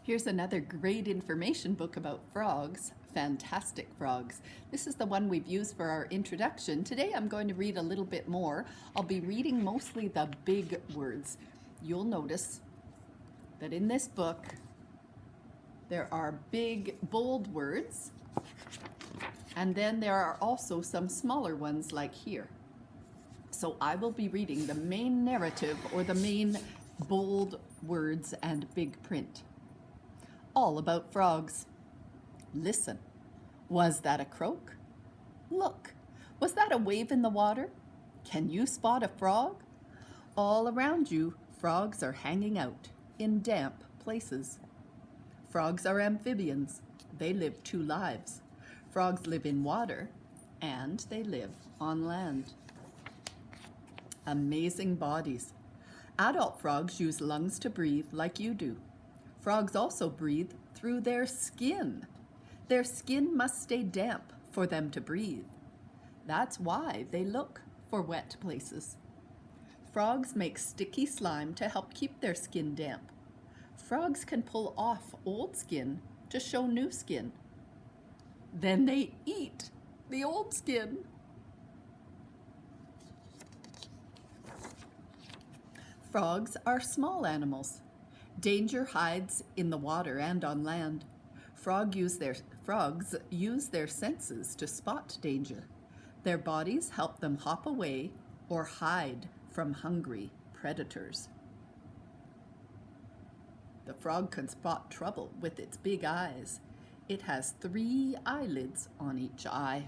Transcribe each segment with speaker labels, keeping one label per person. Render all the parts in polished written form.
Speaker 1: Here's another great information book about frogs, Fantastic Frogs. This is the one we've used for our introduction. Today I'm going to read a little bit more. I'll be reading mostly the big words. You'll notice that in this book there are big, bold words, and then there are also some smaller ones like here. So I will be reading the main narrative or the main bold words and big print. All about frogs. Listen, was that a croak? Look, was that a wave in the water? Can you spot a frog? All around you, frogs are hanging out in damp places. Frogs are amphibians. They live two lives. Frogs live in water and they live on land. Amazing bodies. Adult frogs use lungs to breathe like you do. Frogs also breathe through their skin. Their skin must stay damp for them to breathe. That's why they look for wet places. Frogs make sticky slime to help keep their skin damp. Frogs can pull off old skin to show new skin. Then they eat the old skin. Frogs are small animals. Danger hides in the water and on land. Frogs use their senses to spot danger. Their bodies help them hop away or hide from hungry predators. The frog can spot trouble with its big eyes. It has 3 eyelids on each eye.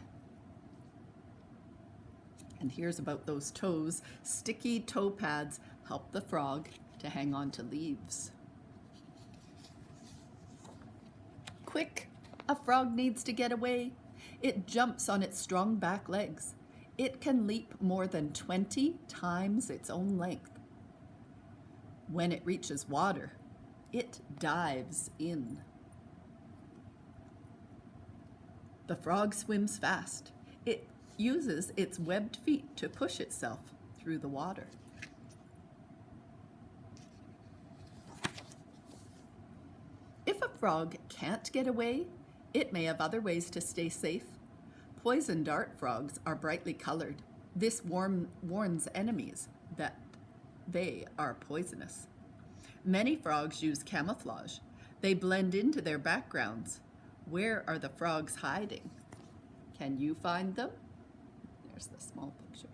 Speaker 1: And here's about those toes. Sticky toe pads help the frog to hang on to leaves. Quick, a frog needs to get away. It jumps on its strong back legs. It can leap more than 20 times its own length. When it reaches water, it dives in. The frog swims fast. It uses its webbed feet to push itself through the water. If a frog can't get away, it may have other ways to stay safe. Poison dart frogs are brightly colored. This warns enemies that they are poisonous. Many frogs use camouflage. They blend into their backgrounds. Where are the frogs hiding? Can you find them? There's the small picture.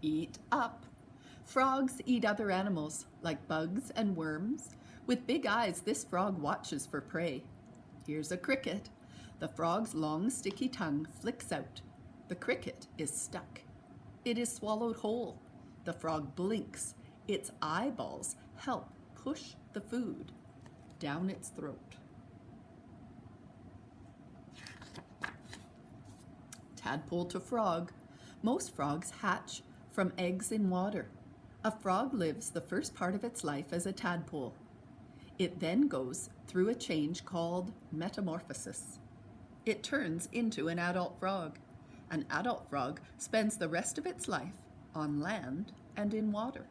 Speaker 1: Eat up. Frogs eat other animals like bugs and worms. With big eyes, this frog watches for prey. Here's a cricket. The frog's long, sticky tongue flicks out. The cricket is stuck. It is swallowed whole. The frog blinks. Its eyeballs help push the food down its throat. Tadpole to frog. Most frogs hatch from eggs in water. A frog lives the first part of its life as a tadpole. It then goes through a change called metamorphosis. It turns into an adult frog. An adult frog spends the rest of its life on land and in water.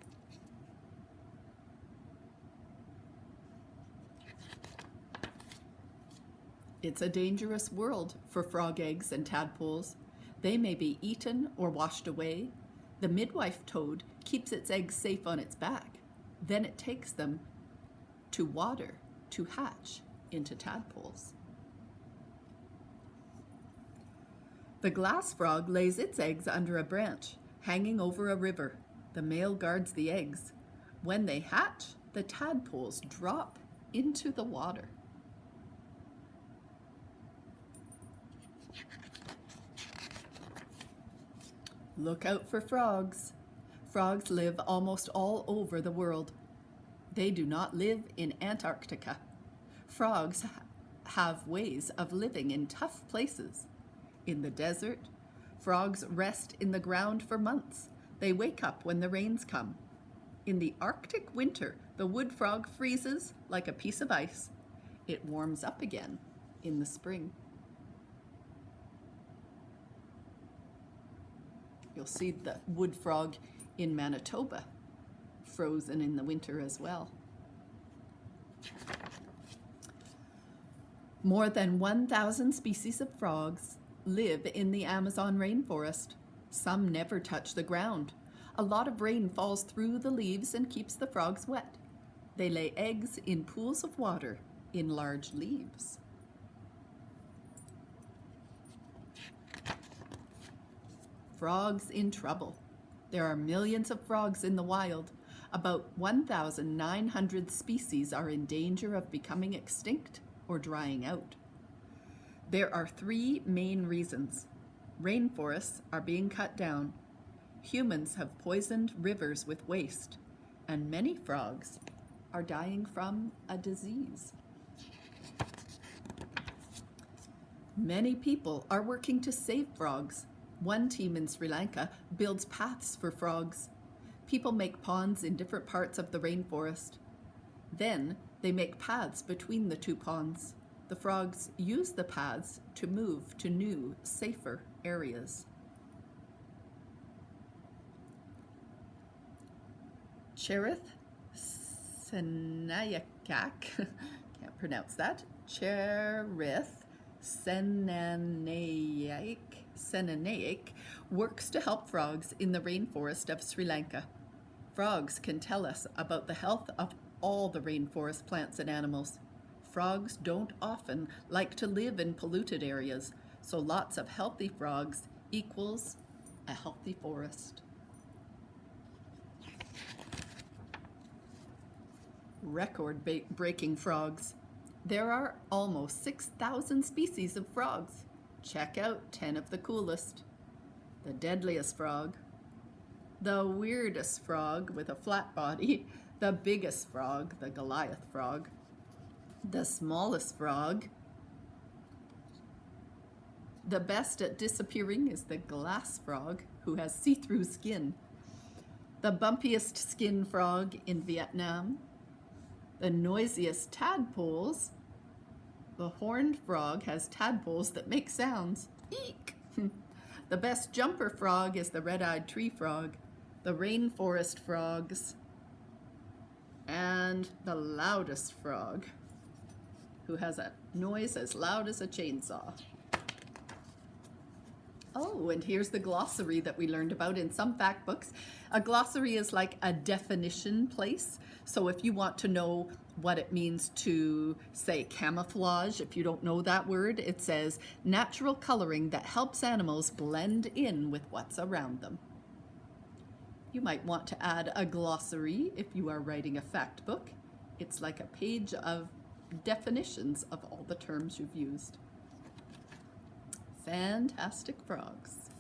Speaker 1: It's a dangerous world for frog eggs and tadpoles. They may be eaten or washed away. The midwife toad keeps its eggs safe on its back. Then it takes them to water to hatch into tadpoles. The glass frog lays its eggs under a branch, hanging over a river. The male guards the eggs. When they hatch, the tadpoles drop into the water. Look out for frogs. Frogs live almost all over the world. They do not live in Antarctica. Frogs have ways of living in tough places. In the desert, frogs rest in the ground for months. They wake up when the rains come. In the Arctic winter, the wood frog freezes like a piece of ice. It warms up again in the spring. You'll see the wood frog in Manitoba, frozen in the winter as well. More than 1,000 species of frogs live in the Amazon rainforest. Some never touch the ground. A lot of rain falls through the leaves and keeps the frogs wet. They lay eggs in pools of water in large leaves. Frogs in trouble. There are millions of frogs in the wild. About 1,900 species are in danger of becoming extinct or drying out. There are three main reasons. Rainforests are being cut down. Humans have poisoned rivers with waste, and many frogs are dying from a disease. Many people are working to save frogs. One team in Sri Lanka builds paths for frogs. People make ponds in different parts of the rainforest. Then they make paths between the two ponds. The frogs use the paths to move to new, safer areas. Cherith Senayakak, can't pronounce that, Cherith Senanaic works to help frogs in the rainforest of Sri Lanka. Frogs can tell us about the health of all the rainforest plants and animals. Frogs don't often like to live in polluted areas, so lots of healthy frogs equals a healthy forest. Record-breaking frogs. There are almost 6,000 species of frogs. Check out 10 of the coolest. The deadliest frog, the weirdest frog with a flat body, the biggest frog, the Goliath frog, the smallest frog. The best at disappearing is the glass frog, who has see-through skin. The bumpiest skin frog in Vietnam. The noisiest tadpoles. The horned frog has tadpoles that make sounds. Eek! The best jumper frog is the red-eyed tree frog, the rainforest frogs, and the loudest frog, who has a noise as loud as a chainsaw. Oh, and here's the glossary that we learned about in some fact books. A glossary is like a definition place. So if you want to know what it means to, say, camouflage, if you don't know that word, it says natural coloring that helps animals blend in with what's around them. You might want to add a glossary if you are writing a fact book. It's like a page of definitions of all the terms you've used. Fantastic frogs.